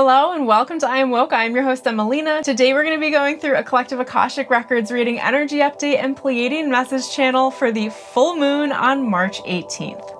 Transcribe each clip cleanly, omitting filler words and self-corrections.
Hello and welcome to IamWoke. I'm your host, Emelina. Today we're going to be going through a collective Akashic Records reading energy update and Pleiadian message channel for the full moon on March 18th.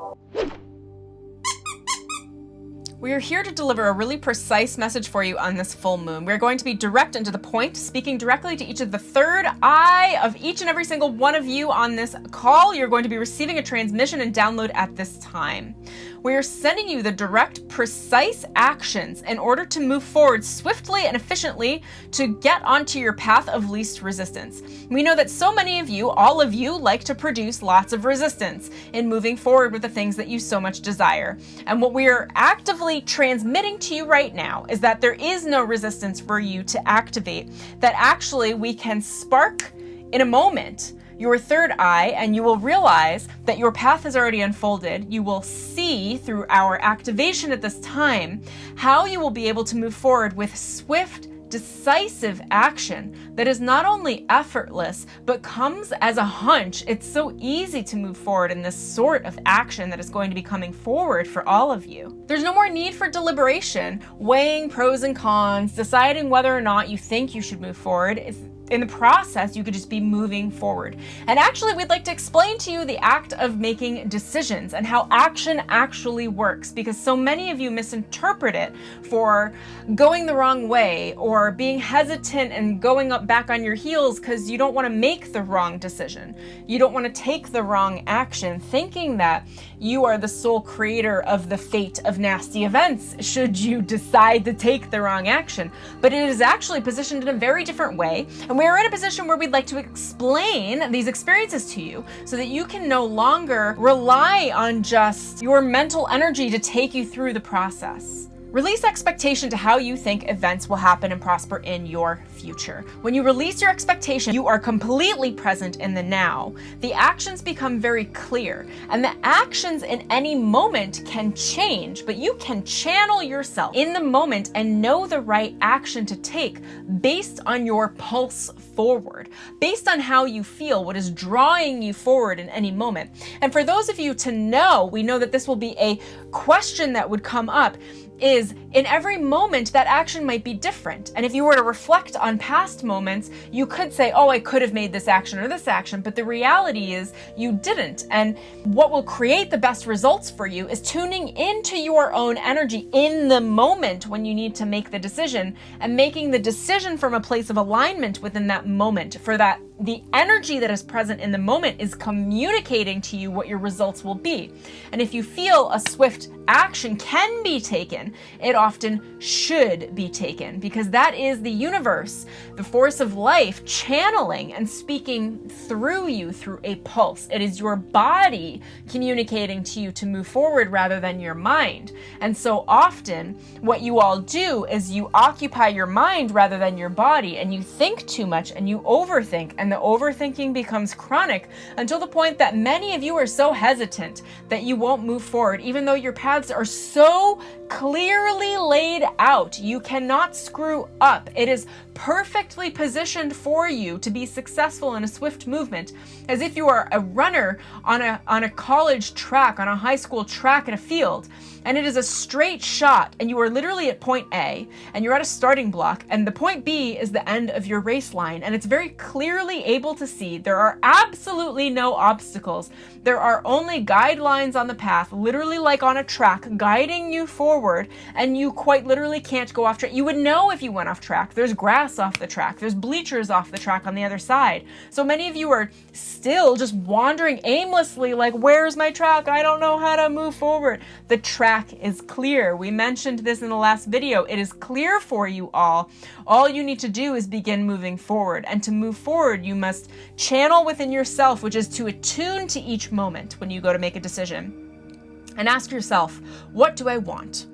We are here to deliver a really precise message for you on this full moon. We're going to be direct and to the point, speaking directly to each of the third eye of each and every single one of you on this call. You're going to be receiving a transmission and download at this time. We are sending you the direct, precise actions in order to move forward swiftly and efficiently to get onto your path of least resistance. We know that so many of you, all of you, like to produce lots of resistance in moving forward with the things that you so much desire. And what we are actively transmitting to you right now is that there is no resistance for you to activate, that actually we can spark in a moment your third eye, and you will realize that your path has already unfolded. You will see through our activation at this time how you will be able to move forward with swift, decisive action that is not only effortless, but comes as a hunch. It's so easy to move forward in this sort of action that is going to be coming forward for all of you. There's no more need for deliberation, weighing pros and cons, deciding whether or not you think you should move forward. In the process, you could just be moving forward. And actually, we'd like to explain to you the act of making decisions and how action actually works, because so many of you misinterpret it for going the wrong way or being hesitant and going up back on your heels because you don't want to make the wrong decision. You don't want to take the wrong action, thinking that you are the sole creator of the fate of nasty events should you decide to take the wrong action. But it is actually positioned in a very different way. And we're in a position where we'd like to explain these experiences to you so that you can no longer rely on just your mental energy to take you through the process. Release expectation to how you think events will happen and prosper in your future. When you release your expectation, you are completely present in the now. The actions become very clear, and the actions in any moment can change, but you can channel yourself in the moment and know the right action to take based on your pulse forward, based on how you feel, what is drawing you forward in any moment. And for those of you to know, we know that this will be a question that would come up, is in every moment that action might be different. And if you were to reflect on past moments, you could say, oh, I could have made this action or this action, but the reality is you didn't. And what will create the best results for you is tuning into your own energy in the moment when you need to make the decision, and making the decision from a place of alignment within that moment, for that the energy that is present in the moment is communicating to you what your results will be. And if you feel a swift action can be taken, it often should be taken, because that is the universe, the force of life, channeling and speaking through you through a pulse. It is your body communicating to you to move forward rather than your mind. And so often what you all do is you occupy your mind rather than your body, and you think too much and you overthink, and the overthinking becomes chronic until the point that many of you are so hesitant that you won't move forward, even though your paths are so clearly laid out. You cannot screw up. It is perfectly positioned for you to be successful in a swift movement, as if you are a runner on a college track, on a high school track in a field, and it is a straight shot, and you are literally at point A, and you're at a starting block, and the point B is the end of your race line, and it's very clearly able to see there are absolutely no obstacles. There are only guidelines on the path, literally like on a track, guiding you forward, and you quite literally can't go off track. You would know if you went off track. There's grass off the track. There's bleachers off the track on the other side. So many of you are still just wandering aimlessly, like, where's my track? I don't know how to move forward. The track is clear. We mentioned this in the last video. It is clear for you all. All you need to do is begin moving forward. And to move forward, you must channel within yourself, which is to attune to each moment when you go to make a decision. And ask yourself, what do I want?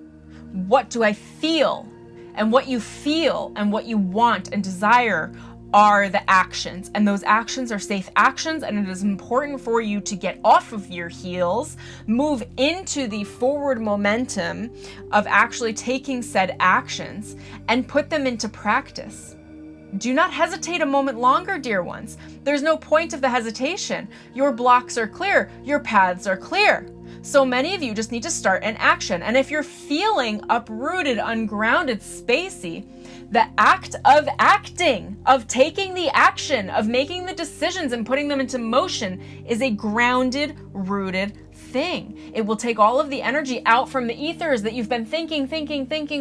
What do I feel? And what you feel and what you want and desire are the actions, and those actions are safe actions, and it is important for you to get off of your heels, move into the forward momentum of actually taking said actions and put them into practice. Do not hesitate a moment longer, dear ones. There's no point of the hesitation. Your blocks are clear. Your paths are clear. So many of you just need to start an action. And if you're feeling uprooted, ungrounded, spacey, the act of acting, of taking the action, of making the decisions and putting them into motion is a grounded, rooted thing. It will take all of the energy out from the ethers that you've been thinking,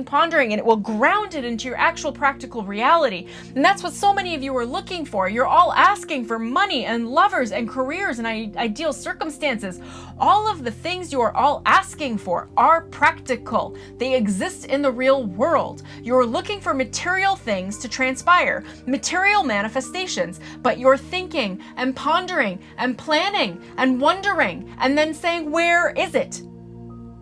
pondering, and it will ground it into your actual practical reality. And that's what so many of you are looking for. You're all asking for money and lovers and careers and ideal circumstances. All of the things you are all asking for are practical. They exist in the real world. You're looking for material things to transpire, material manifestations, but you're thinking and pondering and planning and wondering and then saying, where is it?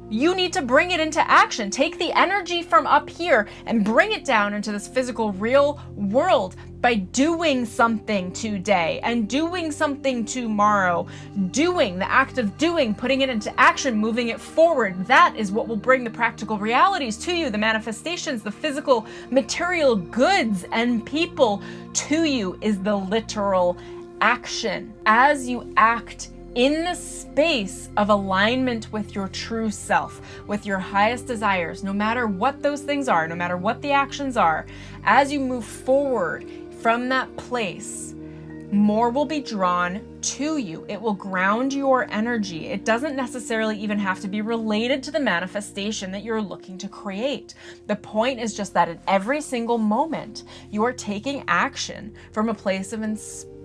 You need to bring it into action. Take the energy from up here and bring it down into this physical, real world by doing something today and doing something tomorrow. Doing, the act of doing, putting it into action, moving it forward. That is what will bring the practical realities to you, the manifestations, the physical, material goods and people to you is the literal action. As you act in the space of alignment with your true self, with your highest desires, no matter what those things are, no matter what the actions are, as you move forward from that place, more will be drawn to you. It will ground your energy. It doesn't necessarily even have to be related to the manifestation that you're looking to create. The point is just that in every single moment, you are taking action from a place of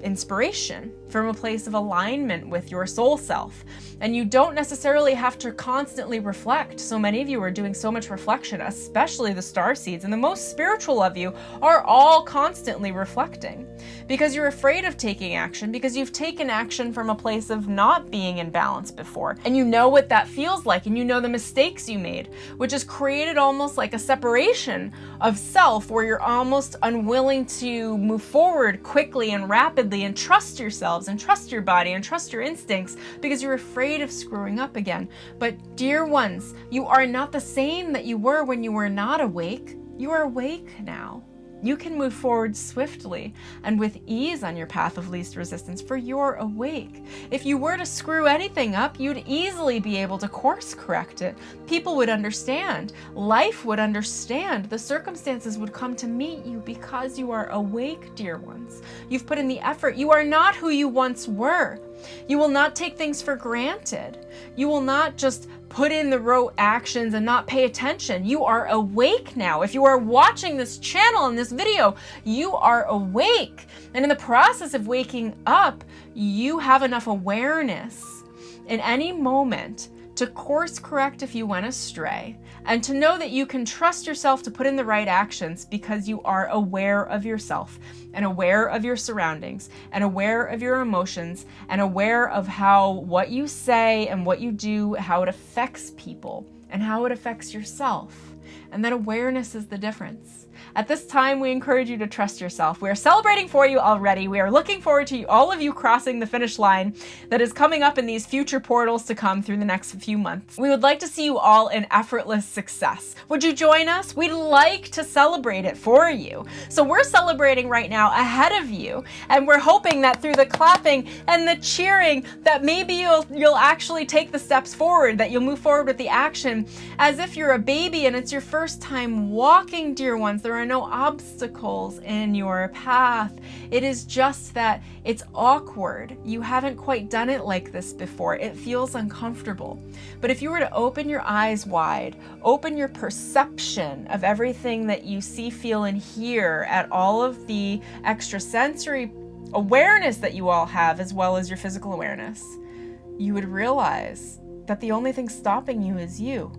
inspiration, from a place of alignment with your soul self. And you don't necessarily have to constantly reflect. So many of you are doing so much reflection, especially the starseeds, and the most spiritual of you are all constantly reflecting because you're afraid of taking action, because you've taken action from a place of not being in balance before. And you know what that feels like, and you know the mistakes you made, which has created almost like a separation of self where you're almost unwilling to move forward quickly and rapidly and trust yourselves and trust your body and trust your instincts because you're afraid of screwing up again. But dear ones, you are not the same that you were when you were not awake. You are awake now. You can move forward swiftly and with ease on your path of least resistance, for you're awake. If you were to screw anything up, you'd easily be able to course correct it. People would understand. Life would understand. The circumstances would come to meet you because you are awake, dear ones. You've put in the effort. You are not who you once were. You will not take things for granted. You will not just put in the rote actions and not pay attention. You are awake now. If you are watching this channel and this video, you are awake. And in the process of waking up, you have enough awareness in any moment to course correct if you went astray, and to know that you can trust yourself to put in the right actions because you are aware of yourself and aware of your surroundings and aware of your emotions and aware of how what you say and what you do, how it affects people and how it affects yourself. And that awareness is the difference. At this time, we encourage you to trust yourself. We are celebrating for you already. We are looking forward to all of you crossing the finish line that is coming up in these future portals to come through the next few months. We would like to see you all in effortless success. Would you join us? We'd like to celebrate it for you. So we're celebrating right now ahead of you, and we're hoping that through the clapping and the cheering that maybe you'll actually take the steps forward, that you'll move forward with the action as if you're a baby and it's your first time walking, dear ones. There are no obstacles in your path. It is just that it's awkward. You haven't quite done it like this before. It feels uncomfortable. But if you were to open your eyes wide, open your perception of everything that you see, feel, and hear at all of the extrasensory awareness that you all have, as well as your physical awareness, you would realize that the only thing stopping you is you.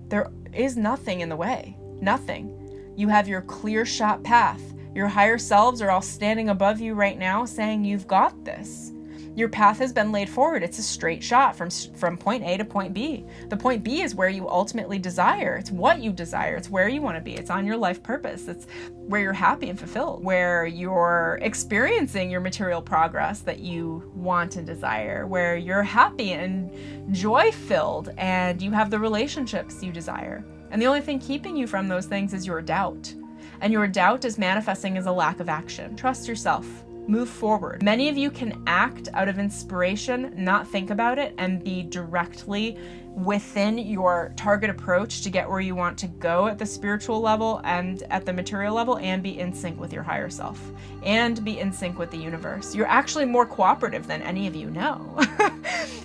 There is nothing in the way. Nothing. You have your clear shot path. Your higher selves are all standing above you right now saying you've got this. Your path has been laid forward. It's a straight shot from point A to point B. The point B is where you ultimately desire. It's what you desire. It's where you want to be. It's on your life purpose. It's where you're happy and fulfilled, where you're experiencing your material progress that you want and desire, where you're happy and joy-filled and you have the relationships you desire. And the only thing keeping you from those things is your doubt. and your doubt is manifesting as a lack of action. Trust yourself. Move forward. Many of you can act out of inspiration, not think about it, and be directly within your target approach to get where you want to go at the spiritual level and at the material level, and be in sync with your higher self and be in sync with the universe. You're actually more cooperative than any of you know.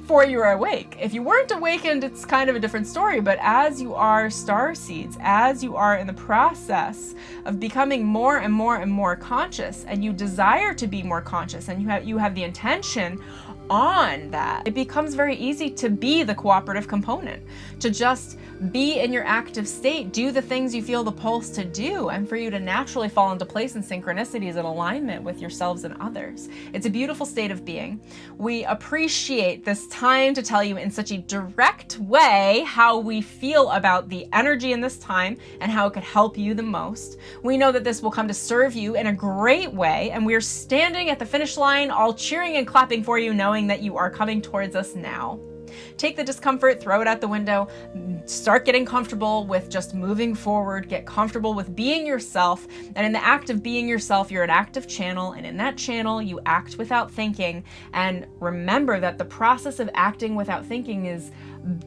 For you are awake. If you weren't awakened, it's kind of a different story, but as you are starseeds, as you are in the process of becoming more and more and more conscious, and you desire to be more conscious, and you have the intention on that, it becomes very easy to be the cooperative component, to just be in your active state, do the things you feel the pulse to do, and for you to naturally fall into place in synchronicities and alignment with yourselves and others. It's a beautiful state of being. We appreciate this time to tell you in such a direct way how we feel about the energy in this time and how it could help you the most. We know that this will come to serve you in a great way, and we're standing at the finish line, all cheering and clapping for you, knowing that you are coming towards us now. Take the discomfort, throw it out the window, start getting comfortable with just moving forward, get comfortable with being yourself. And in the act of being yourself, you're an active channel, and in that channel, you act without thinking. And remember that the process of acting without thinking is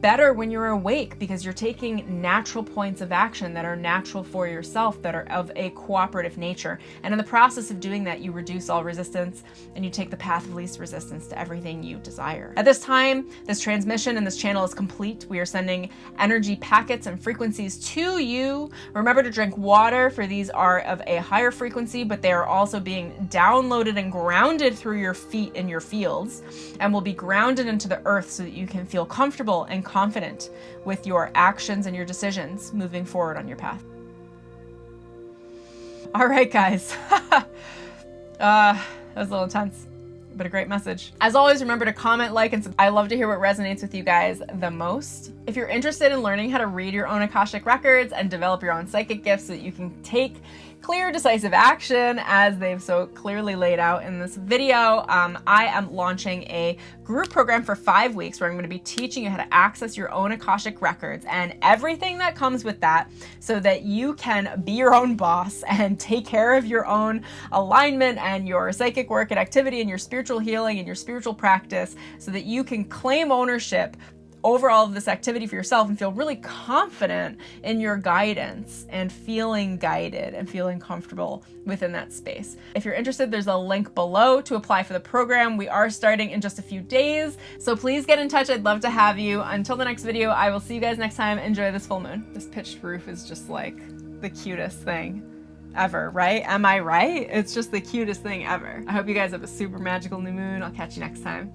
better when you're awake, because you're taking natural points of action that are natural for yourself, that are of a cooperative nature. And in the process of doing that, you reduce all resistance and you take the path of least resistance to everything you desire. At this time, this transmission and this channel is complete. We are sending energy packets and frequencies to you. Remember to drink water, for these are of a higher frequency, but they are also being downloaded and grounded through your feet in your fields, and will be grounded into the earth so that you can feel comfortable and confident with your actions and your decisions moving forward on your path. All right, guys. That was a little intense, but a great message. As always, remember to comment, like, and subscribe. I love to hear what resonates with you guys the most. If you're interested in learning how to read your own Akashic Records and develop your own psychic gifts so that you can take clear, decisive action as they've so clearly laid out in this video, I am launching a group program for 5 weeks where I'm going to be teaching you how to access your own Akashic Records and everything that comes with that, so that you can be your own boss and take care of your own alignment and your psychic work and activity and your spiritual healing and your spiritual practice, so that you can claim ownership over all of this activity for yourself and feel really confident in your guidance and feeling guided and feeling comfortable within that space. If you're interested, there's a link below to apply for the program. We are starting in just a few days, so please get in touch. I'd love to have you. Until the next video, I will see you guys next time. Enjoy this full moon. This pitched roof is just like the cutest thing ever, right? Am I right? It's just the cutest thing ever. I hope you guys have a super magical new moon. I'll catch you next time.